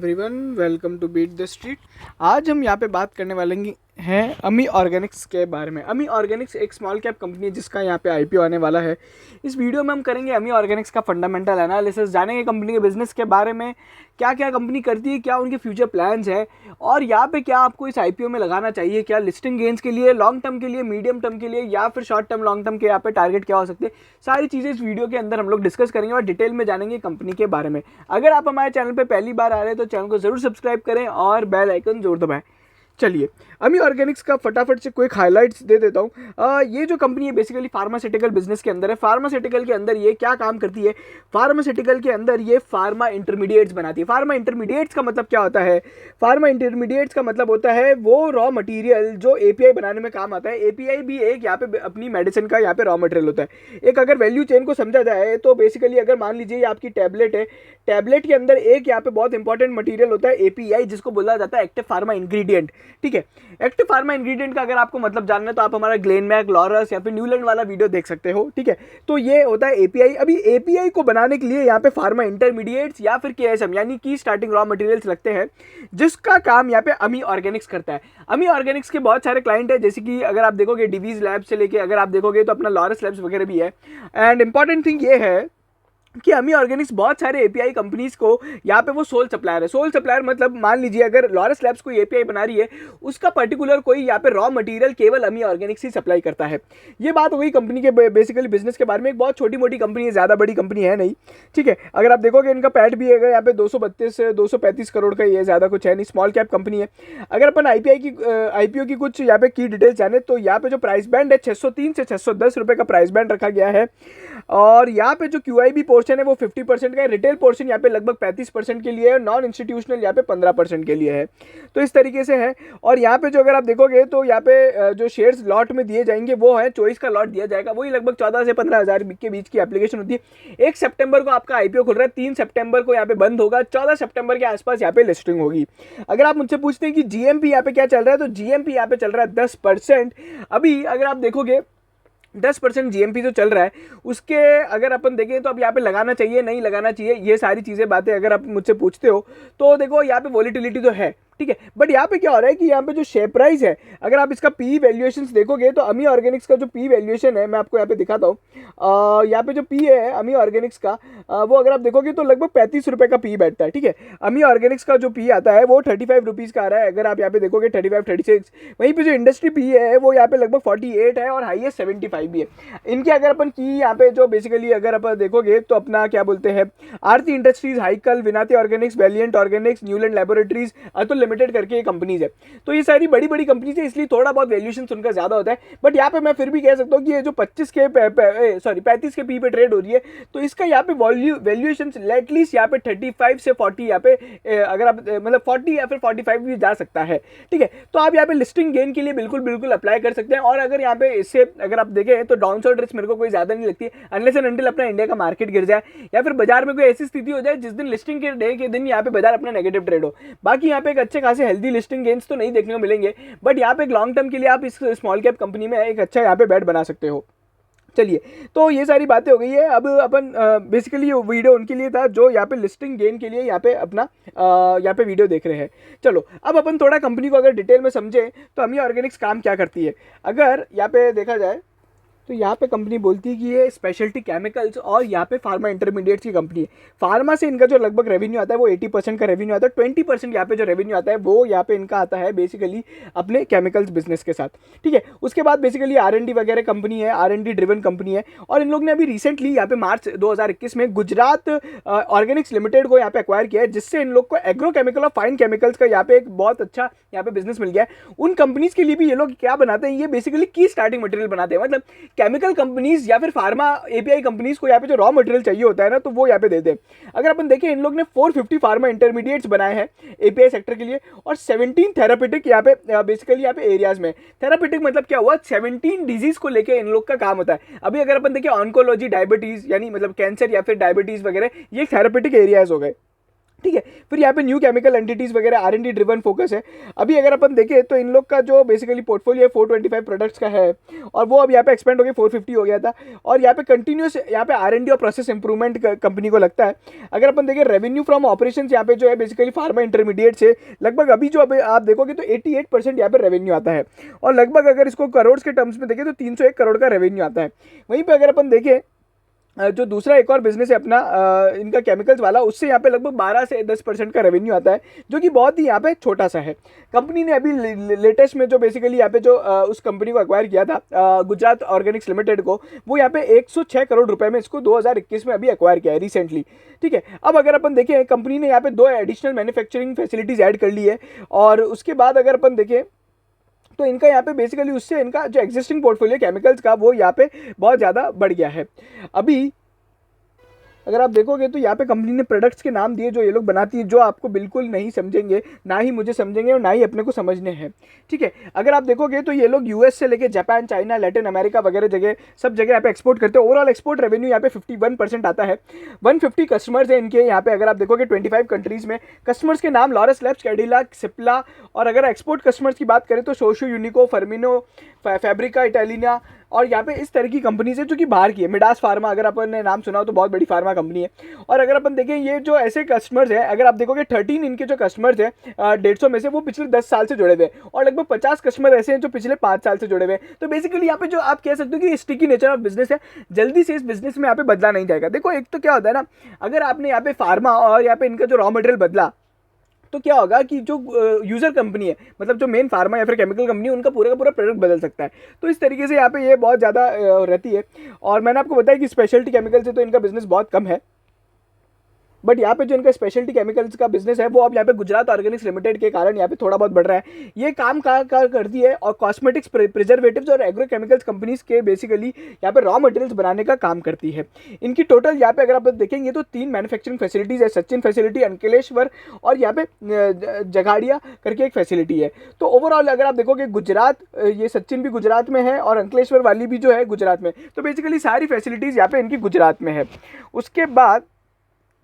Everyone, welcome to beat the street. आज हम यहाँ पे बात करने वाले हैं अमी ऑर्गेनिक्स के बारे में। अमी ऑर्गेनिक्स एक स्मॉल कैप कंपनी है जिसका यहाँ पे आईपीओ आने वाला है। इस वीडियो में हम करेंगे अमी ऑर्गेनिक्स का फंडामेंटल एनालिसिस, जानेंगे कंपनी के बिजनेस के बारे में, क्या क्या कंपनी करती है, क्या उनके फ्यूचर प्लान्स है और यहाँ पे क्या आपको इस आईपीओ में लगाना चाहिए, क्या लिस्टिंग गेन्स के लिए, लॉन्ग टर्म के लिए, मीडियम टर्म के लिए या फिर शॉर्ट टर्म लॉन्ग टर्म के यहाँ पे टारगेट क्या हो सकते हैं। सारी चीज़ें इस वीडियो के अंदर हम लोग डिस्कस करेंगे और डिटेल में जानेंगे कंपनी के बारे में। अगर आप हमारे चैनल पर पहली बार आ रहे हैं तो चैनल को जरूर सब्सक्राइब करें और बेल आइकन जरूर दबाएं। चलिए अमी ऑर्गेनिक्स का फटाफट से कोई हाइलाइट्स दे देता हूँ। ये जो कंपनी है बेसिकली फार्मास्यूटिकल बिजनेस के अंदर है। फार्मास्यूटिकल के अंदर ये क्या काम करती है? फार्मास्यूटिकल के अंदर ये फार्मा इंटरमीडिएट्स बनाती है। फार्मा इंटरमीडिएट्स का मतलब क्या होता है? फार्मा इंटरमीडिएट्स का मतलब होता है वो रॉ मटेरियल जो एपीआई बनाने में काम आता है। एपीआई भी एक यहाँ पे अपनी मेडिसिन का यहाँ पे रॉ मटेरियल होता है। एक अगर वैल्यू चेन को समझा जाए तो बेसिकली अगर मान लीजिए आपकी टैबलेट है, टैबलेट के अंदर एक यहाँ पे बहुत इंपॉर्टेंट मटेरियल होता है एपीआई, जिसको बोला जाता है एक्टिव फार्मा इंग्रेडिएंट। ठीक है, एक्टिव फार्मा इंग्रेडिएंट का अगर आपको मतलब जानना है तो आप हमारा ग्लेनमैक, लॉरस या फिर न्यूलैंड वाला वीडियो देख सकते हो। ठीक है, तो ये होता है एपीआई। अभी एपीआई को बनाने के लिए यहाँ पे फार्मा इंटरमीडिएट्स या फिर केएसएम यानी की स्टार्टिंग रॉ मटेरियल्स लगते हैं, जिसका काम यहाँ पे अमी ऑर्गेनिक्स करता है। अमी ऑर्गेनिक्स के बहुत सारे क्लाइंट है, जैसे कि अगर आप देखोगे डिवीज लैब से लेके अगर आप देखोगे तो अपना लॉरस लैब्स वगैरह भी है। एंड इंपॉर्टेंट थिंग ये है कि अमी ऑर्गेनिक्स बहुत सारे एपीआई कंपनीज को यहाँ पे वो सोल सप्लायर है। सोल सप्लायर मतलब मान लीजिए अगर लॉरस लैब्स कोई एपीआई बना रही है, उसका पर्टिकुलर कोई यहाँ पे रॉ मटेरियल केवल अमी ऑर्गेनिक्स ही सप्लाई करता है। ये बात हो गई कंपनी के बेसिकली बिजनेस के बारे में। एक बहुत छोटी मोटी कंपनी है, ज़्यादा बड़ी कंपनी है नहीं। ठीक है, अगर आप देखोगे इनका पैट भी है यहाँ पे 232 से 235 करोड़ का, ये ज़्यादा कुछ है नहीं, स्मॉल कैप कंपनी है। अगर अपन आईपीओ की कुछ यहाँ पे की डिटेल्स जाने तो यहाँ पे जो प्राइस बैंड है 603 से 610 रुपये का प्राइस बैंड रखा गया है। और यहाँ पे जो क्यूआईबी पोर्शन है वो 50% का है, रिटेल पोर्शन यहाँ पे लगभग 35% के लिए है, नॉन इंस्टीट्यूशनल यहाँ पे 15% के लिए है। तो इस तरीके से है। और यहाँ पे जो अगर आप देखोगे तो यहाँ पे जो शेयर्स लॉट में दिए जाएंगे वो है 24 का लॉट दिया जाएगा, वही लगभग 14 से 15 हज़ार के बीच की एप्लीकेशन होती है। 1 सितंबर को आपका आईपीओ खुल रहा है, 3 सितंबर को यहाँ पे बंद होगा, 14 सितंबर के आसपास यहाँ पे लिस्टिंग होगी। अगर आप मुझसे पूछते हैं कि जीएमपी यहाँ पे क्या चल रहा है, तो जीएमपी यहाँ पे चल रहा है 10%। अभी अगर आप देखोगे 10% जीएमपी जो चल रहा है उसके अगर अपन देखें तो अब यहाँ पे लगाना चाहिए नहीं लगाना चाहिए, ये सारी चीज़ें बातें अगर आप मुझसे पूछते हो तो देखो यहाँ पे वॉलिटिलिटी तो है। ठीक है, बट यहाँ पे क्या हो रहा है कि यहाँ पे जो शेयर प्राइस है, अगर आप इसका पी वैल्यूएशंस देखोगे तो अमी ऑर्गेनिक्स का जो पी वैल्यूएशन है मैं आपको यहाँ पे दिखाता हूँ। यहाँ पे जो पी है अमी ऑर्गेनिक्स का वो अगर आप देखोगे तो लगभग 35 रुपये का पी बैठता है। ठीक है, अमी ऑर्गेनिक्स का जो पी आता है वो 35 रुपीज़ का आ रहा है। अगर आप यहाँ पे देखोगे 35, 36, वहीं पे जो इंडस्ट्री पी है वो यहाँ पे लगभग 48 है और हाईएस्ट 75 भी है इनकी। अगर अपन की यहाँ पे जो बेसिकली अगर अपन देखोगे तो अपना क्या बोलते हैं, Aarti Industries, Hikal, Vinati Organics, Valiant Organics, Neuland Laboratories, Atul Limited करके ये कंपनीज है। तो ये सारी बड़ी बड़ी कंपनीज है, इसलिए थोड़ा बहुत वैल्यूएशन उनका ज्यादा होता है। बट यहाँ पे मैं फिर भी कह सकता हूँ कि ये जो 35 के पी पे ट्रेड हो रही है तो इसका यहाँ पे वैल्यूएशन एटलीस्ट यहाँ पे 35 से 40 यहाँ पे अगर आप मतलब 40 या फिर 45 भी जा सकता है। ठीक है, तो आप यहाँ पे लिस्टिंग गेन के लिए बिल्कुल बिल्कुल अप्लाई कर सकते हैं। और अगर यहाँ पे इससे अगर आप देखें तो डाउनसाइड रिस्क मेरे को कोई ज्यादा नहीं लगती है, अनलेस एंड अनटिल अपना इंडिया का मार्केट गिर जाए या फिर बाजार में कोई ऐसी स्थिति हो जाए जिस दिन लिस्टिंग के डे के दिन यहाँ पे बाजार अपना नेगेटिव ट्रेड हो। बाकी यहाँ पे एक अच्छे खासे हेल्दी लिस्टिंग गेन्स तो नहीं देखने को मिलेंगे, बट यहाँ पे एक लॉन्ग टर्म के लिए आप इस स्मॉल कैप कंपनी में एक अच्छा यहाँ पे बैट बना सकते हो। चलिए, तो ये सारी बातें हो गई है। अब अपन बेसिकली वीडियो उनके लिए था जो यहाँ पे लिस्टिंग गेन के लिए यहाँ पे अपना यहाँ पे वीडियो देख रहे हैं। चलो अब अपन थोड़ा कंपनी को अगर डिटेल में समझें तो अमी ऑर्गेनिक्स काम क्या करती है। अगर यहाँ पे देखा जाए तो यहाँ पे कंपनी बोलती है कि ये स्पेशलिटी केमिकल्स और यहाँ पे फार्मा इंटरमीडिएट्स की कंपनी है। फार्मा से इनका जो लगभग रेवेन्यू आता है वो 80% का रेवेन्यू आता है। 20% यहाँ पे जो रेवेन्यू आता है वो यहाँ पे इनका आता है बेसिकली अपने केमिकल्स बिजनेस के साथ। ठीक है, उसके बाद बेसिकली R&D वगैरह कंपनी है, R&D ड्रिवन कंपनी है। और इन लोग ने अभी रिसेंटली यहाँ पे मार्च 2021 में गुजरात ऑर्गेनिक्स लिमिटेड को यहाँ पे एक्वायर किया है, जिससे इन लोग को एग्रो केमिकल और फाइन केमिकल्स का यहाँ पे एक बहुत अच्छा यहाँ पे बिजनेस मिल गया है। उन कंपनीज के लिए भी ये लोग क्या बनाते हैं, ये बेसिकली की स्टार्टिंग मटेरियल बनाते हैं। मतलब केमिकल कंपनीज या फिर फार्मा एपीआई कंपनीज को यहाँ पे जो रॉ मटेरियल चाहिए होता है ना तो वो यहाँ पे देते हैं। अगर अपन देखें इन लोग ने 450 फार्मा इंटरमीडिएट्स बनाए हैं एपीआई सेक्टर के लिए और 17 थेरापेटिक यहाँ पे बेसिकली यहाँ पे एरियाज में। थेरापेटिक मतलब क्या हुआ, 17 डिजीज को लेके इन लोग का काम होता है। अभी अगर अपन देखें ऑन्कोलॉजी, डायबिटीज यानी मतलब कैंसर या फिर डायबिटीज वगैरह, ये थेरापेटिक एरियाज हो गए। ठीक है। फिर यहाँ पे न्यू केमिकल एंटिटीज वगैरह R&D ड्रिवन फोकस है। अभी अगर अपन देखें तो इन लोग का जो बेसिकली पोर्टफोलियो है 425 प्रोडक्ट्स का है, और वो अब यहाँ पे एक्सपेंड हो गया 450 हो गया था। और यहाँ पे कंटिन्यूस यहाँ पे R&D और प्रोसेस इंप्रूवमेंट कंपनी को लगता है। अगर अपन देखें रेवेन्यू फ्रॉम ऑपरेशन यहाँ पे जो है बेसिकली फार्मा इंटरमीडिएट से लगभग अभी जो अभी आप देखोगे तो 88% यहाँ पे रेवेन्यू आता है, और लगभग अगर इसको करोड़ के टर्म्स में देखें तो 301 करोड़ का रेवेन्यू आता है। वहीं पर अगर अपन देखें जो दूसरा एक और बिजनेस है अपना इनका केमिकल्स वाला, उससे यहाँ पे लगभग 12 से 10% का रेवेन्यू आता है, जो कि बहुत ही यहाँ पे छोटा सा है। कंपनी ने अभी लेटेस्ट में जो बेसिकली यहाँ पे जो उस कंपनी को एक्वायर किया था गुजरात ऑर्गेनिक्स लिमिटेड को, वो यहाँ पे 106 करोड़ रुपए में इसको 2021 में अभी एक्वायर किया है रिसेंटली। ठीक है। अब अगर अपन देखें कंपनी ने यहाँ पे 2 एडिशनल मैन्युफैक्चरिंग फैसिलिटीज ऐड कर ली है, और उसके बाद अगर अपन देखें तो इनका यहाँ पे बेसिकली उससे इनका जो एग्जिस्टिंग पोर्टफोलियो केमिकल्स का वो यहाँ पे बहुत ज़्यादा बढ़ गया है। अभी अगर आप देखोगे तो यहाँ पे कंपनी ने प्रोडक्ट्स के नाम दिए जो ये लोग बनाती है, जो आपको बिल्कुल नहीं समझेंगे, ना ही मुझे समझेंगे और ना ही अपने को समझने हैं। ठीक है। अगर आप देखोगे तो ये लोग यूएस से लेके जापान, चाइना, लैटिन अमेरिका वगैरह जगह सब जगह यहाँ पे एक्सपोर्ट करते हैं। ओवरऑल एक्सपोर्ट रेवेन्यू यहाँ पे 51% आता है। 150 कस्टमर्स हैं इनके यहाँ पे। अगर आप देखोगे 25 कंट्रीज में कस्टमर्स के नाम लॉरस लैब्स, कैडिला, सिप्ला, और अगर एक्सपोर्ट कस्टमर्स की बात करें तो सोशो, यूनिको, फर्मिनो, फैब्रिका इटालिना, और यहाँ पे इस तरह की कंपनीज है जो कि बाहर की है। मिडास फार्मा अगर अपन ने नाम सुना हो तो बहुत बड़ी फार्मा कंपनी है। और अगर अपन देखें ये जो ऐसे कस्टमर्स है, अगर आप देखोगे 13 इनके जो कस्टमर्स है 150 में से वो पिछले 10 साल से जुड़े हुए हैं, और लगभग 50 कस्टमर ऐसे हैं जो पिछले 5 साल से जुड़े हुए हैं। तो बेसिकली यहाँ पे जो आप कह सकते हो कि स्टिकी नेचर ऑफ बिजनेस है, जल्दी से इस बिजनेस में यहाँ पे बदला नहीं जाएगा। देखो एक तो क्या होता है ना, अगर आपने यहाँ पे फार्मा और यहाँ पे इनका जो रॉ मटेरियल बदला तो क्या होगा कि जो यूज़र कंपनी है, मतलब जो मेन फार्मा या फिर केमिकल कंपनी है, उनका पूरा का पूरा प्रोडक्ट बदल सकता है। तो इस तरीके से यहाँ पे ये बहुत ज़्यादा रहती है। और मैंने आपको बताया कि स्पेशलिटी केमिकल से तो इनका बिजनेस बहुत कम है, बट यहाँ पे जो इनका स्पेशलिटी केमिकल्स का बिजनेस है वो अब यहाँ पे गुजरात ऑर्गेनिक्स लिमिटेड के कारण यहाँ पे थोड़ा बहुत बढ़ रहा है। ये काम करती है और कॉस्मेटिक्स, प्रिजर्वेटिव्स और एग्रो केमिकल्स कंपनीज के बेसिकली यहाँ पे रॉ मटेरियल्स बनाने का काम करती है। इनकी टोटल यहाँ पे अगर आप देखेंगे तो 3 मैन्युफैक्चरिंग फैसिलिटीज है, सचिन फैसिलिटी, अंकलेश्वर और यहाँ पे जगाड़िया करके एक फैसिलिटी है। तो ओवरऑल अगर आप देखोगे गुजरात, ये सचिन भी गुजरात में है और अंकलेश्वर वाली भी जो है गुजरात में, तो बेसिकली सारी फैसिलिटीज़ यहाँ पे इनकी गुजरात में है। उसके बाद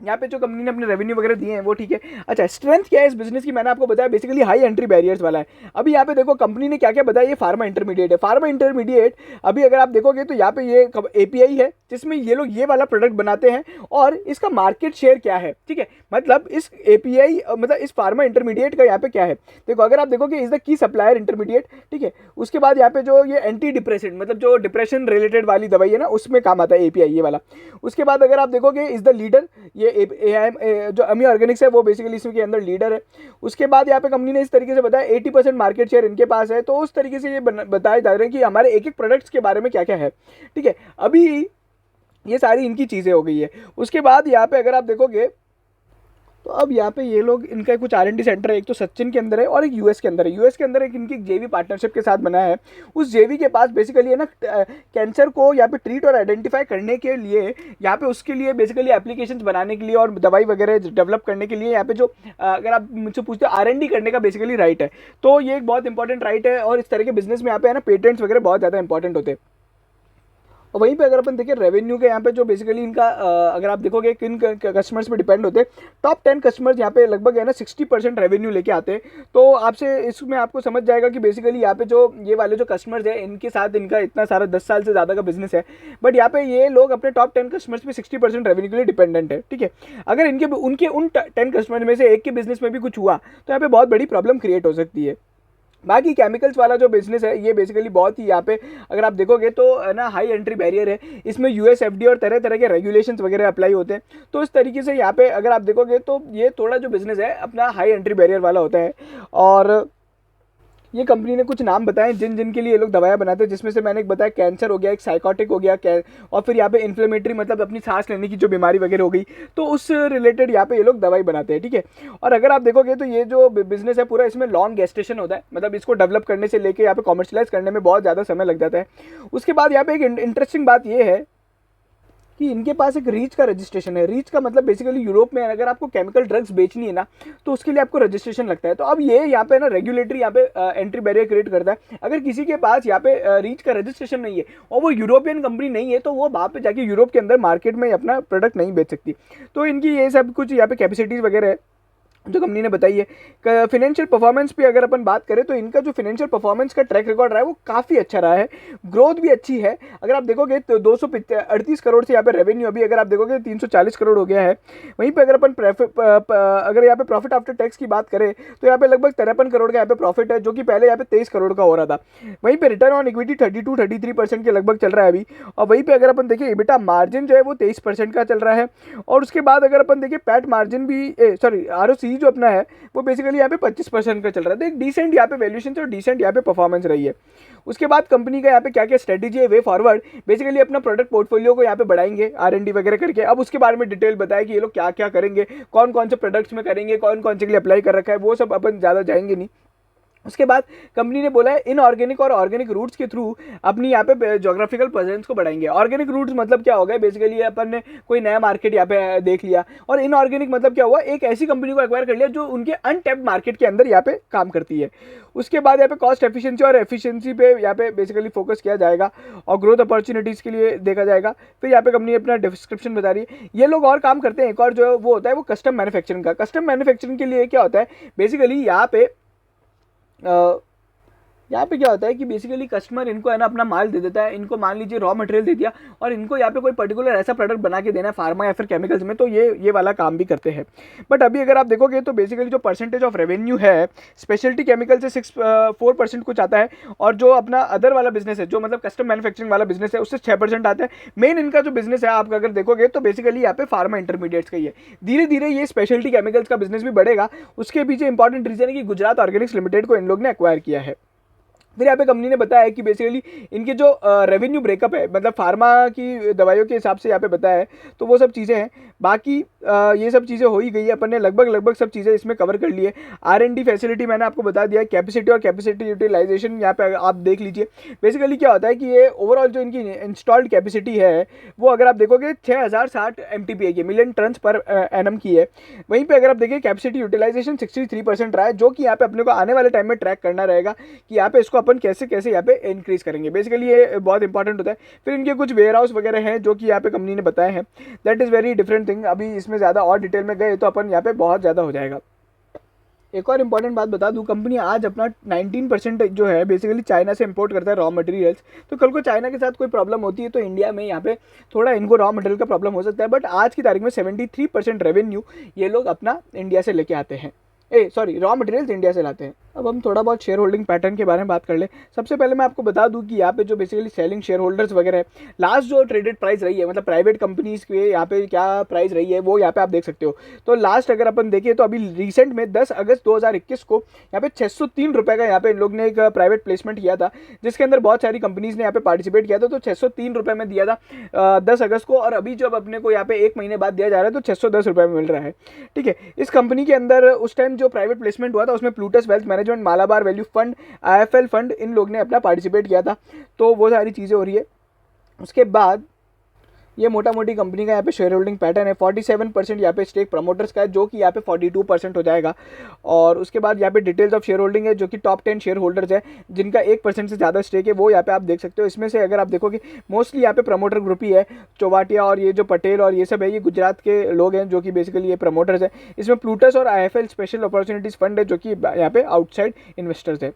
यहाँ पे जो कंपनी ने अपने रेवेन्यू वगैरह दिए हैं वो ठीक है। अच्छा, स्ट्रेंथ क्या है इस बिजनेस की, मैंने आपको बताया बेसिकली हाई एंट्री बैरियर्स वाला है। अभी यहाँ पे देखो कंपनी ने क्या क्या बताया, ये फार्मा इंटरमीडिएट है। फार्मा इंटरमीडिएट अभी अगर आप देखोगे तो यहाँ पे ये एपीआई है जिसमें ये लोग ये वाला प्रोडक्ट बनाते हैं, और इसका मार्केट शेयर क्या है। ठीक है, मतलब इस एपीआई मतलब इस फार्मा इंटरमीडिएट का यहाँ पे क्या है, देखो अगर आप देखोगे is the key supplier intermediate. ठीक है, उसके बाद यहाँ पे जो ये एंटी डिप्रेशन, मतलब जो डिप्रेशन रिलेटेड वाली दवाई है ना, उसमें काम आता है एपीआई ये वाला। उसके बाद अगर आप देखोगे इज द लीडर, ये जो अमी ऑर्गेनिक्स है वो बेसिकली इसके अंदर लीडर है। उसके बाद यहाँ पे कंपनी ने इस तरीके से बताया 80% मार्केट शेयर इनके पास है। तो उस तरीके से ये बताया जा रहा है कि हमारे एक एक प्रोडक्ट्स के बारे में क्या क्या है। ठीक है, अभी ये सारी इनकी चीज़ें हो गई है। उसके बाद यहाँ पे अगर आप देखोगे तो अब यहाँ पे ये लोग, इनका कुछ R&D सेंटर है, एक तो सचिन के अंदर है और एक यूएस के अंदर है। यूएस के अंदर एक इनकी जेवी पार्टनरशिप के साथ बनाया है। उस जेवी के पास बेसिकली है ना कैंसर को यहाँ पे ट्रीट और आइडेंटिफाई करने के लिए, यहाँ पे उसके लिए बेसिकली एप्लीकेशंस बनाने के लिए और दवाई वगैरह डेवलप करने के लिए यहाँ पे जो अगर आप मुझसे पूछते हो R&D करने का बेसिकली राइट है, तो ये एक बहुत इंपॉर्टेंट राइट है। और इस तरह के बिजनेस में यहाँ पे है ना पेटेंट्स वगैरह बहुत ज़्यादा इंपॉर्टेंट होते हैं। और वहीं पे अगर अपन देखें रेवेन्यू के यहाँ पे जो बेसिकली इनका अगर आप देखोगे किन कस्टमर्स पे डिपेंड होते हैं, टॉप 10 कस्टमर्स यहाँ पे लगभग है ना 60% रेवेन्यू लेके आते हैं। तो आपसे इसमें आपको समझ जाएगा कि बेसिकली यहाँ पे जो ये वाले जो कस्टमर्स हैं इनके साथ इनका इतना सारा 10 साल से ज़्यादा का बिजनेस है, बट यहाँ पे ये लोग अपने टॉप 10 कस्टमर्स पे 60% रेवेन्यू के लिए डिपेंडेंट है। ठीक है, अगर इनके उनके उन 10 कस्टमर में से एक के बिजनेस में भी कुछ हुआ तो यहाँ पे बहुत बड़ी प्रॉब्लम क्रिएट हो सकती है। बाकी केमिकल्स वाला जो बिजनेस है ये बेसिकली बहुत ही यहाँ पे अगर आप देखोगे तो है ना हाई एंट्री बैरियर है। इसमें यूएस एफडी और तरह तरह के रेगुलेशंस वगैरह अप्लाई होते हैं। तो इस तरीके से यहाँ पे अगर आप देखोगे तो ये थोड़ा जो बिजनेस है अपना हाई एंट्री बैरियर वाला होता है। और ये कंपनी ने कुछ नाम बताए जिन जिन के लिए ये लोग दवाइयाँ बनाते हैं, जिसमें से मैंने एक बताया कैंसर हो गया, एक साइकोटिक हो गया, और फिर यहाँ पे इन्फ्लेमेटरी मतलब अपनी सांस लेने की जो बीमारी वगैरह हो गई, तो उस रिलेटेड यहाँ पे ये लोग दवाई बनाते हैं। ठीक है, और अगर आप देखोगे तो ये जो बिजनेस है पूरा इसमें लॉन्ग गेस्टेशन होता है, मतलब इसको डेवलप करने से लेके यहाँ पे कॉमर्शलाइज करने में बहुत ज़्यादा समय लग जाता है। उसके बाद यहाँ पे एक इंटरेस्टिंग बात ये है कि इनके पास एक रीच का रजिस्ट्रेशन है। रीच का मतलब बेसिकली यूरोप में अगर आपको केमिकल ड्रग्स बेचनी है ना, तो उसके लिए आपको रजिस्ट्रेशन लगता है। तो अब ये यहाँ पे ना रेगुलेटरी यहाँ पे एंट्री बैरियर क्रिएट करता है। अगर किसी के पास यहाँ पे रीच का रजिस्ट्रेशन नहीं है और वो यूरोपियन कंपनी नहीं है, तो वो वहाँ पे जाके यूरोप के अंदर मार्केट में अपना प्रोडक्ट नहीं बेच सकती। तो इनकी ये सब कुछ यहाँ पे कैपेसिटीज़ वगैरह है जो कंपनी ने बताई है। फिनेंशियल परफॉर्मेंस पे अगर अपन बात करें तो इनका जो फिनेंशियल परफॉर्मेंस का ट्रैक रिकॉर्ड रहा है वो काफ़ी अच्छा रहा है। ग्रोथ भी अच्छी है। अगर आप देखोगे तो 238 करोड़ से यहाँ पे रेवेन्यू अभी अगर आप देखोगे 340 करोड़ हो गया है। वहीं पे अगर अपन अगर यहाँ पे प्रॉफिट आफ्टर टैक्स की बात करें तो यहाँ पे लगभग 53 करोड़ का यहाँ पे प्रॉफिट है, जो कि पहले यहाँ पे 23 करोड़ का हो रहा था। वहीं पे रिटर्न ऑन इक्विटी 32-33% के लगभग चल रहा है अभी। और वहीं पे अगर अपन देखें EBITDA मार्जिन जो है वो 23% का चल रहा है। और उसके बाद अगर अपन देखें पैट मार्जिन भी ROC जो अपना है वो बेसिकली यहाँ पे 25% का चल रहा है। तो एक डिसेंट यहाँ पे वैल्यूएशन और डिसेंट यहाँ पे परफॉर्मेंस रही है। उसके बाद कंपनी का यहाँ पे क्या क्या स्ट्रेटेजी है वे फॉरवर्ड, बेसिकली अपना प्रोडक्ट पोर्टफोलियो को यहाँ पे बढ़ाएंगे R&D वगैरह करके। अब उसके बारे में डिटेल बताया कि ये लोग क्या क्या करेंगे, कौन कौन से प्रोडक्ट्स में करेंगे, कौन कौन से के लिए अप्लाई कर रखा है, वो सब अपन ज़्यादा जाएंगे नहीं। उसके बाद कंपनी ने बोला है इनऑर्गेनिक और ऑर्गेनिक रूट्स के थ्रू अपनी यहाँ पे ज्योग्राफिकल प्रेजेंस को बढ़ाएंगे। ऑर्गेनिक रूट्स मतलब क्या हो गया, बेसिकली अपन ने कोई नया मार्केट यहाँ पे देख लिया। और इनऑर्गेनिक मतलब क्या हुआ, एक ऐसी कंपनी को एक्वायर कर लिया जो उनके अनटैप्ड मार्केट के अंदर यहाँ पे काम करती है। उसके बाद यहाँ पे कॉस्ट एफिशिएंसी और एफिशिएंसी पे यहाँ पे बेसिकली फोकस किया जाएगा और ग्रोथ अपॉर्चुनिटीज़ के लिए देखा जाएगा। फिर यहाँ पे कंपनी अपना डिस्क्रिप्शन बता रही है। ये लोग और काम करते हैं, एक और जो वो होता है वो कस्टम मैन्युफैक्चरिंग का। कस्टम मैन्युफैक्चरिंग के लिए क्या होता है, बेसिकली यहाँ पे क्या होता है कि बेसिकली कस्टमर इनको है ना अपना माल दे देता है। इनको मान लीजिए रॉ मटेरियल दे दिया और इनको यहाँ पे कोई पर्टिकुलर ऐसा प्रोडक्ट बना के देना है फार्मा या फिर केमिकल्स में, तो ये वाला काम भी करते हैं। बट अभी अगर आप देखोगे तो बेसिकली जो परसेंटेज ऑफ रेवेन्यू है स्पेशलिटी केमिकल से 4% कुछ आता है। और जो अपना अदर वाला बिजनेस है, जो मतलब कस्टम मैन्युफैक्चरिंग वाला बिजनेस है, उससे 6% आता है। मेन इनका जो बिजनेस है आप अगर देखोगे तो बेसिकली यहाँ पे फार्मा इंटरमीडिएट्स का ही है। धीरे धीरे ये स्पेशलिटी केमिकल्स का बिजनेस भी बढ़ेगा। उसके पीछे इंपॉर्टेंट रीजन है कि गुजरात ऑर्गेनिक्स लिमिटेड को इन लोग ने एक्वायर किया है। फिर यहाँ पे कंपनी ने बताया कि बेसिकली इनके जो रेवेन्यू ब्रेकअप है, मतलब फार्मा की दवाइयों के हिसाब से यहाँ पे बताया है, तो वो सब चीज़ें हैं। बाकी ये सब चीज़ें हो ही गई है, अपन ने लगभग सब चीज़ें इसमें कवर कर ली है। R&D फैसिलिटी मैंने आपको बता दिया है। कैपेसिटी और कैपेसिटी यूटिलाइजेशन यहाँ पे आप देख लीजिए। बेसिकली क्या होता है कि ये ओवरऑल जो इनकी इंस्टॉल्ड कैपेसिटी है वो अगर आप देखोगे 6060 MTPA की, मिलियन टन पर एनम की है। वहीं पर अगर आप देखिए कैपेसिटी यूटिलाइजेशन 63% रहा है, जो कि यहाँ पे अपने को आने वाले टाइम में ट्रैक करना रहेगा कि यहाँ पे इसको अपन कैसे कैसे यहाँ पे इंक्रीज करेंगे। बेसिकली ये बहुत इंपॉर्टेंट होता है। फिर इनके कुछ वेयर हाउस वगैरह हैं जो कि यहाँ पे कंपनी ने बताए हैं। That is very different thing. अभी इसमें ज़्यादा और डिटेल में गए तो अपन यहाँ पे बहुत ज़्यादा हो जाएगा। एक और इंपॉर्टेंट बात बता दूं, कंपनी आज अपना 19% जो है बेसिकली चाइना से इंपोर्ट करता है रॉ मटेरियल्स। तो कल को चाइना के साथ कोई प्रॉब्लम होती है तो इंडिया में यहाँ पे थोड़ा इनको रॉ मटेरियल का प्रॉब्लम हो सकता है। बट आज की तारीख में 73% रेवेन्यू ये लोग अपना इंडिया से लेके आते हैं, रॉ मटेरियल्स इंडिया से लाते हैं। अब हम थोड़ा बहुत शेयर होल्डिंग पैटर्न के बारे में बात कर ले। सबसे पहले मैं आपको बता दूं कि यहाँ पे जो बेसिकली सेलिंग शेयर होल्डर्स वगैरह है, लास्ट जो ट्रेडेड प्राइस रही है, मतलब प्राइवेट कंपनीज के यहाँ पे क्या प्राइस रही है वो यहाँ पे आप देख सकते हो। तो लास्ट अगर अपन देखें तो अभी रिसेंट में 10 अगस्त 2021 को यहाँ पे 603 रुपये का यहाँ पे इन लोग ने एक प्राइवेट प्लेसमेंट किया था, जिसके अंदर बहुत सारी कंपनीज ने यहाँ पे पार्टिसिपेट किया था। तो 603 रुपये में दिया था 10 अगस्त को, और अभी जब अपने को यहाँ पे 1 महीने बाद दिया जा रहा है तो 610 रुपये में मिल रहा है। ठीक है, इस कंपनी के अंदर उस टाइम जो प्राइवेट प्लेसमेंट हुआ था उसमें Plutus Wealth Management, Malabar Value Fund, IIFL fund, इन लोग ने अपना पार्टिसिपेट किया था। तो वो सारी चीज़ें हो रही है। उसके बाद ये मोटा मोटी कंपनी का यहाँ पे शेयर होल्डिंग पैटर्न है। 47% यहाँ पे स्टेक प्रमोटर्स का है, जो कि यहाँ पे 42% हो जाएगा। और उसके बाद यहाँ पे डिटेल्स ऑफ शेयर होल्डिंग है, जो कि टॉप 10 शेयर होल्डर्स है जिनका 1% से ज़्यादा स्टेक है, वो यहाँ पे आप देख सकते हो। इसमें से अगर आप देखोगे मोस्टली यहाँ पे प्रमोटर ग्रुप ही है, चौवाटिया और ये जो पटेल और ये सब है, ये गुजरात के लोग हैं जो कि बेसिकली ये प्रमोटर्स है। इसमें प्लूटस और IIFL स्पेशल अपॉर्चुनिटीज़ फंड है, जो कि यहाँ पे आउटसाइड इन्वेस्टर्स है।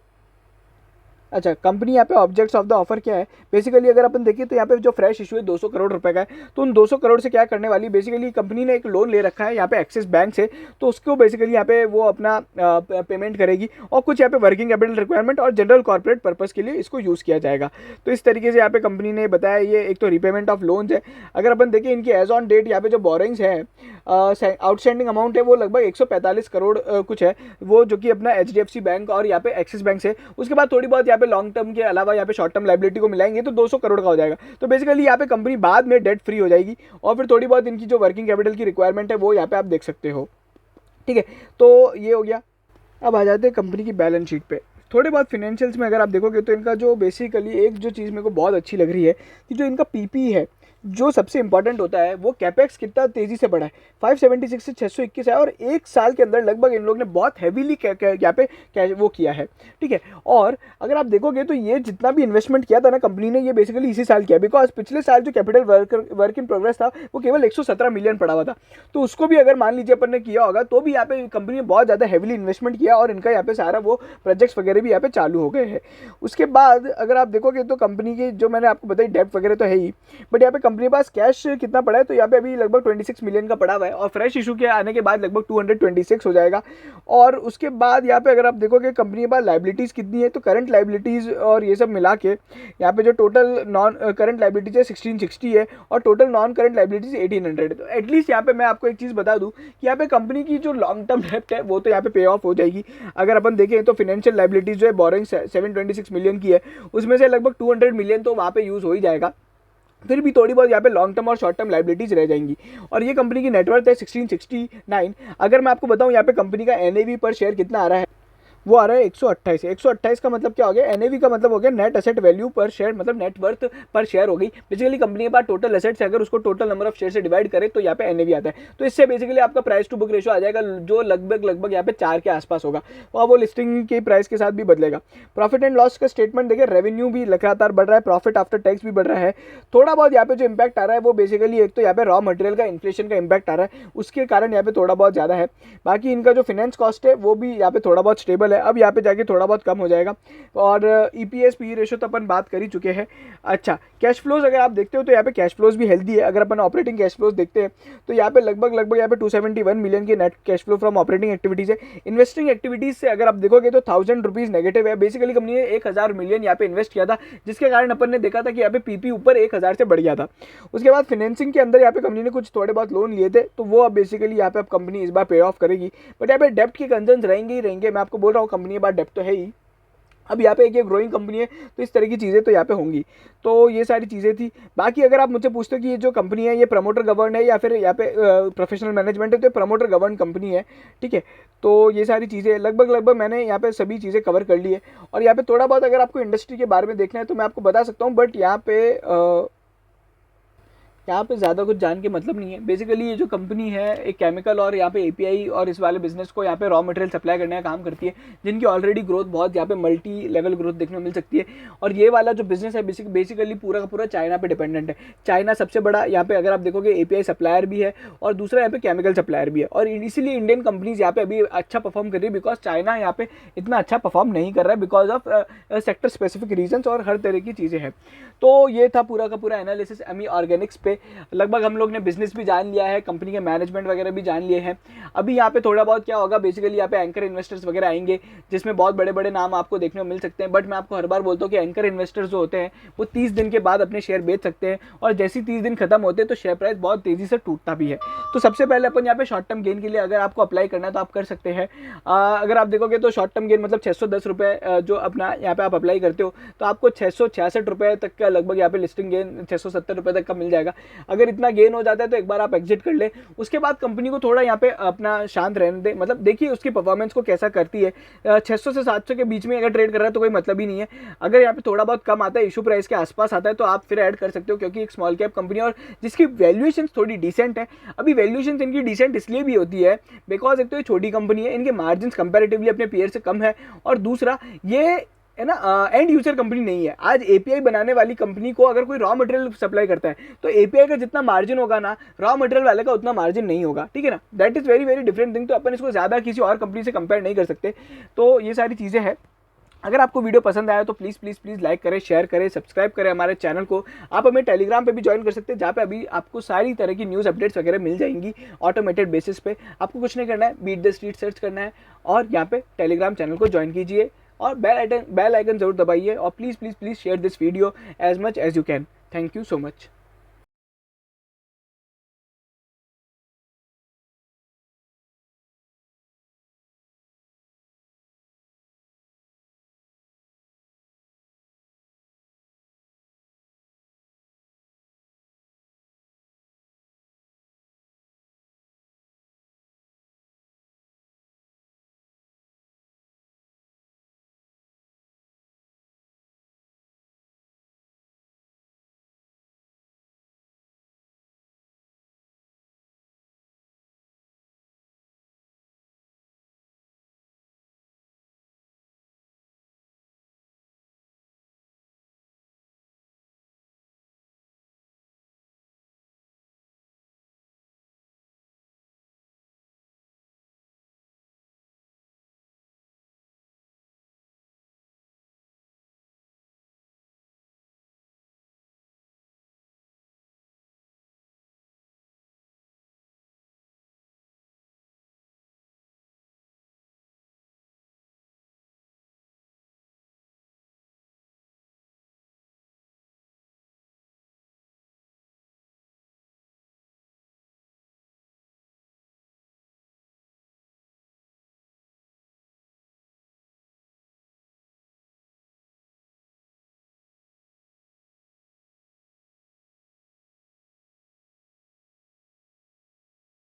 अच्छा, कंपनी यहाँ पे ऑब्जेक्ट्स ऑफ द ऑफर क्या है, बेसिकली अगर अपन देखिए तो यहाँ पे जो फ्रेश इशू है 200 करोड़ रुपए का है। तो उन 200 करोड़ से क्या करने वाली, बेसिकली कंपनी ने एक लोन ले रखा है यहाँ पे एक्सिस बैंक से, तो उसको बेसिकली यहाँ पे वो अपना पेमेंट करेगी और कुछ यहाँ पे वर्किंग कैपिटल रिक्वायरमेंट और जनरल कॉर्पोरेट पर्पस के लिए इसको यूज़ किया जाएगा। तो इस तरीके से यहाँ पे कंपनी ने बताया। ये एक तो रिपेमेंट ऑफ लोन्स है। अगर अपन देखें इनकी एज ऑन डेट यहाँ पे जो बोरिंग्स है, आउटस्टैंडिंग अमाउंट है वो लगभग 145 करोड़ कुछ है, वो जो कि अपना HDFC बैंक और यहाँ पे एक्सिस बैंक से। उसके बाद थोड़ी बहुत यहाँ पे लॉन्ग टर्म के अलावा यहाँ पे शॉर्ट टर्म लाइबिलिटी को मिलाएंगे तो 200 करोड़ का हो जाएगा। तो बेसिकली यहाँ पे कंपनी बाद में डेट फ्री हो जाएगी और फिर थोड़ी बहुत इनकी जो वर्किंग कैपिटल की रिक्वायरमेंट है वो यहाँ पे आप देख सकते हो। ठीक है, तो ये हो गया। अब आ जाते हैं कंपनी की बैलेंस शीट पे। थोड़े बहुत फिनेंशियल्स में अगर आप देखोगे तो इनका जो बेसिकली एक जो चीज़ मेरे को बहुत अच्छी लग रही है कि जो इनका पीपी है, जो सबसे इंपॉर्टेंट होता है वो कैपेक्स कितना तेज़ी से बढ़ा है, 576 से 621 है, और एक साल के अंदर लगभग इन लोग ने बहुत हैवीली यहाँ पे वो किया है, ठीक है। और अगर आप देखोगे तो ये जितना भी इन्वेस्टमेंट किया था ना कंपनी ने, ये बेसिकली इसी साल किया, बिकॉज पिछले साल जो कैपिटल वर्क इन प्रोग्रेस था वो केवल 117 मिलियन पड़ा हुआ था। तो उसको भी अगर मान लीजिए अपन ने किया होगा तो भी यहाँ पे कंपनी ने बहुत ज़्यादा हैवीली इन्वेस्टमेंट किया और इनका यहाँ पे सारा वो प्रोजेक्ट्स वगैरह भी यहाँ पे चालू हो गए हैं। उसके बाद अगर आप देखोगे तो कंपनी की जो मैंने आपको बताई डेप्ट वगैरह तो है ही, बट यहाँ पे कंपनी के पास कैश कितना पड़ा है, तो यहाँ पे अभी लगभग 26 मिलियन का पड़ा हुआ है, और फ्रेश इशू के आने के बाद लगभग 226 हो जाएगा। और उसके बाद यहाँ पे अगर आप देखोगे कंपनी के पास लाइबिलिटीज़ कितनी है, तो करंट लाइबिलिटीज़ और ये सब मिला के यहाँ पे जो टोटल नॉन करंट लाइबिलिटीज है 1660 है, और टोटल नॉन करंट लाइबिलिटीज 1800 है। तो एटलीस्ट यहाँ पे मैं आपको एक चीज़ बता दूँ कि यहाँ पे कंपनी की जो लॉन्ग टर्म डेप्ट है वो तो यहाँ पे पे ऑफ हो जाएगी। अगर अपन देखें तो फिनेंशियल लाइबिलिटीज जो है बोरिंग 726 मिलियन की है, उसमें से लगभग 200 मिलियन तो वहाँ पे यूज़ हो ही जाएगा, फिर भी थोड़ी बहुत यहाँ पे लॉन्ग टर्म और शॉर्ट टर्म लाइबिलिटीज रह जाएंगी। और ये कंपनी की नेटवर्थ है 1669। अगर मैं आपको बताऊँ यहाँ पे कंपनी का NAV पर शेयर कितना आ रहा है, वो आ रहा है 128। 128 का मतलब क्या हो गया, NAV का मतलब हो गया नेट एसेट वैल्यू पर शेयर, मतलब नेट वर्थ पर शेयर हो गई। बेसिकली कंपनी के पास टोटल एसेट्स है, अगर उसको टोटल नंबर ऑफ शेयर से डिवाइड करें तो यहाँ पे NAV आता है। तो इससे बेसिकली आपका प्राइस टू बुक रेशो आ जाएगा जो लगभग यहाँ पे 4 के आसपास होगा, और वो लिस्टिंग के प्राइस के साथ भी बदलेगा। प्रॉफिट एंड लॉस का स्टेटमेंट देखिए, रेवेन्यू भी लगातार बढ़ रहा है, प्रॉफिट आफ्टर टैक्स भी बढ़ रहा है। थोड़ा बहुत यहाँ पे जो इम्पैक्ट आ रहा है वो बेसिकली एक तो यहाँ पे रॉ मटेरियल का इन्फ्लेशन का इम्पैक्ट आ रहा है, उसके कारण यहाँ पे थोड़ा बहुत ज़्यादा है। बाकी इनका जो फाइनेंस कॉस्ट है वो भी यहाँ पे थोड़ा बहुत स्टेबल है, अब यहाँ पे जाके थोड़ा बहुत कम हो जाएगा। और EPS PE रेशो तो अपन बात कर ही चुके हैं। अच्छा, कैश फ्लोज अगर आप देखते हो तो यहाँ पे कैश फ्लोज भी हेल्दी है। अगर अपन ऑपरेटिंग कैश फ्लोज देखते हैं तो यहाँ पे लगभग यहाँ पे 271 मिलियन की net cash flow from operating activities है। इन्वेस्टिंग एक्टिविटीज से अगर आप देखोगे तो 1000 रुपीज़ नेगेटिव है। बेसिकली कंपनी ने 1000 मिलियन यहाँ पे इन्वेस्ट किया था, जिसके कारण अपन ने देखा था कि यहाँ पे PP ऊपर 1000 से बढ़ गया था। उसके बाद फाइनेंसिंग के अंदर यहाँ पे कंपनी ने कुछ थोड़े बहुत लोन लिए थे, तो वो अब बेसिकली यहाँ पे अब कंपनी इस बार पे ऑफ करेगी। बट यहाँ पे डेप्ट के कंसर्न्स रहेंगे ही रहेंगे, मैं आपको बोल रहा हूँ कंपनी के पास डेप्ट तो है ही। अब यहाँ पे एक ये ग्रोइंग कंपनी है, तो इस तरह की चीज़ें तो यहाँ पे होंगी। तो ये सारी चीज़ें थी। बाकी अगर आप मुझसे पूछते हो कि ये जो कंपनी है ये प्रमोटर गवर्न है या फिर यहाँ पे प्रोफेशनल मैनेजमेंट है, तो प्रमोटर गवर्न कंपनी है, ठीक है। तो ये सारी चीज़ें लगभग मैंने यहाँ पे सभी चीज़ें कवर कर ली है। और यहाँ पे थोड़ा बहुत अगर आपको इंडस्ट्री के बारे में देखना है तो मैं आपको बता सकता हूँ, बट यहाँ पे ज़्यादा कुछ जान के मतलब नहीं है। बेसिकली ये जो कंपनी है एक केमिकल और यहाँ पे API और इस वाले बिजनेस को यहाँ पे रॉ मटेरियल सप्लाई करने का काम करती है, जिनकी ऑलरेडी ग्रोथ बहुत यहाँ पे मल्टी लेवल ग्रोथ देखने को मिल सकती है। और ये वाला जो बिजनेस है बेसिकली पूरा का पूरा चाइना पे डिपेंडेंट है। चाइना सबसे बड़ा यहाँ पे अगर आप देखोगे API सप्लायर भी है और दूसरा यहाँ पे केमिकल सप्लायर भी है, और इसीलिए इंडियन कंपनीज यहाँ पे अभी अच्छा परफॉर्म कर रही है, बिकॉज चाइना यहाँ पे इतना अच्छा परफॉर्म नहीं कर रहा है because of sector specific reasons और हर तरह की चीज़ें हैं। तो ये था पूरा का पूरा एनालिसिस अमी ऑर्गेनिक्स पे। लगभग हम लोग ने बिजनेस भी जान लिया है, कंपनी के मैनेजमेंट वगैरह भी जान लिए हैं। अभी यहाँ पे थोड़ा बहुत क्या होगा, बेसिकली यहाँ पे एंकर इन्वेस्टर्स वगैरह आएंगे जिसमें बहुत बड़े बड़े नाम आपको देखने को मिल सकते हैं। बट मैं आपको हर बार बोलता हूँ कि एंकर इन्वेस्टर्स जो होते हैं वो 30 दिन के बाद अपने शेयर बेच सकते हैं, और जैसे ही 30 दिन खत्म होते हैं तो शेयर प्राइस बहुत तेज़ी से टूटता भी है। तो सबसे पहले अपन यहाँ पे शॉर्ट टर्म गेन के लिए अगर आपको अप्लाई करना है तो आप कर सकते हैं। अगर आप देखोगे तो शॉर्ट टर्म गेन मतलब 610 रुपये जो अपना यहाँ पे आप अप्लाई करते हो तो आपको 666 रुपये तक का लगभग यहाँ पे लिस्टिंग गेन 670 रुपये तक का मिल जाएगा। अगर इतना गेन हो जाता है तो एक बार आप एग्जिट कर ले। उसके बाद कंपनी को थोड़ा यहाँ पे अपना शांत रहने दे, मतलब देखिए उसकी परफॉर्मेंस को कैसा करती है। 600 से 700 के बीच में अगर ट्रेड कर रहा है तो कोई मतलब ही नहीं है। अगर यहाँ पे थोड़ा बहुत कम आता है, इशू प्राइस के आसपास आता है, तो आप फिर ऐड कर सकते हो, क्योंकि एक स्मॉल कैप कंपनी और जिसकी वैल्यूएशन थोड़ी डिसेंट है। अभी वैल्यूएशन इनकी डिसेंट इसलिए भी होती है बिकॉज एक तो ये छोटी कंपनी है, इनके मार्जिन कंपेरेटिवली अपने पीयर से कम है, और दूसरा ये है ना एंड यूजर कंपनी नहीं है। आज API बनाने वाली कंपनी को अगर कोई रॉ मटेरियल सप्लाई करता है तो API का जितना मार्जिन होगा ना, रॉ मटेरियल वाले का उतना मार्जिन नहीं होगा, ठीक है ना। That is very very different thing. तो अपन इसको ज़्यादा किसी और कंपनी से कंपेयर नहीं कर सकते। तो ये सारी चीज़ें हैं। अगर आपको वीडियो पसंद आया तो प्लीज़ लाइक करें, शेयर करें, सब्सक्राइब करें हमारे चैनल को। आप हमें टेलीग्राम पे भी ज्वाइन कर सकते हैं, जहाँ पे अभी आपको सारी तरह की न्यूज़ अपडेट्स वगैरह मिल जाएंगी ऑटोमेटेड बेसिस पे। आपको कुछ नहीं करना है, बीट द स्ट्रीट सर्च करना है और यहाँ पे टेलीग्राम चैनल को ज्वाइन कीजिए और बेल आइकन जरूर दबाइए। और please share this video as much as you can. Thank you so much.